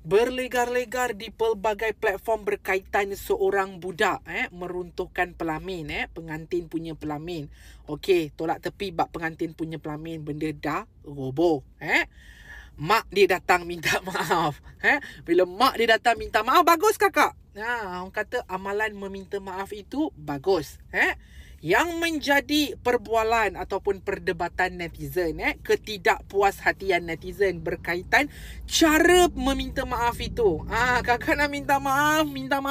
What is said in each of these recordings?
berlegar-legar di pelbagai platform berkaitan seorang budak meruntuhkan pelamin, pengantin punya pelamin. Okey, tolak tepi bab pengantin punya pelamin, benda dah roboh. Mak dia datang minta maaf. Bila mak dia datang minta maaf, bagus kakak. Orang kata amalan meminta maaf itu bagus. Yang menjadi perbualan ataupun perdebatan netizen, ketidakpuashatian netizen berkaitan cara meminta maaf itu. Kakak nak minta maaf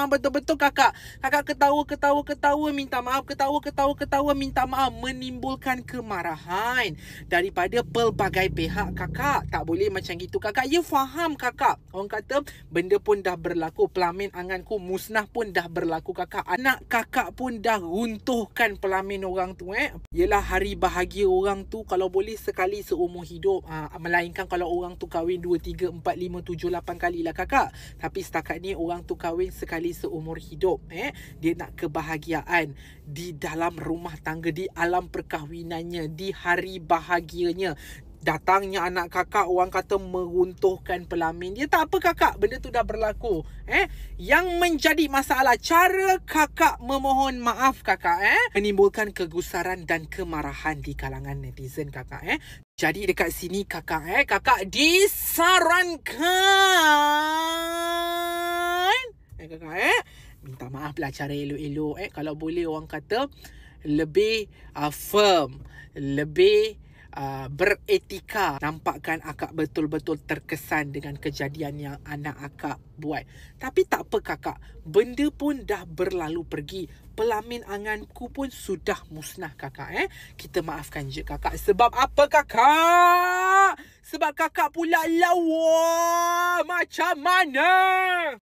betul-betul kakak. Kakak ketawa, minta maaf, ketawa, minta maaf, menimbulkan kemarahan daripada pelbagai pihak kakak. Tak boleh macam gitu kakak. Ya faham kakak. Orang kata benda pun dah berlaku, pelamin anganku musnah pun dah berlaku kakak. Anak kakak pun dah runtuhkan pelamin orang tu. Yelah, hari bahagia orang tu kalau boleh sekali seumur hidup. Melainkan kalau orang tu kahwin 2, 3, 4, 5, 7, 8 kali lah kakak. Tapi setakat ni orang tu kahwin sekali seumur hidup. Dia nak kebahagiaan di dalam rumah tangga, di alam perkahwinannya, di hari bahagianya. Datangnya anak kakak, orang kata meruntuhkan pelamin dia. Tak apa kakak, benda tu dah berlaku. Yang menjadi masalah cara kakak memohon maaf kakak, menimbulkan kegusaran dan kemarahan di kalangan netizen kakak. Jadi dekat sini kakak, kakak disarankan kakak, minta maaf lah cara elok-elok. Kalau boleh orang kata lebih firm, lebih beretika. Nampakkan akak betul-betul terkesan dengan kejadian yang anak akak buat. Tapi tak apa kakak, benda pun dah berlalu pergi. Pelamin anganku pun sudah musnah kakak. Kita maafkan je kakak. Sebab apa kakak? Sebab kakak pula lawa. Macam mana?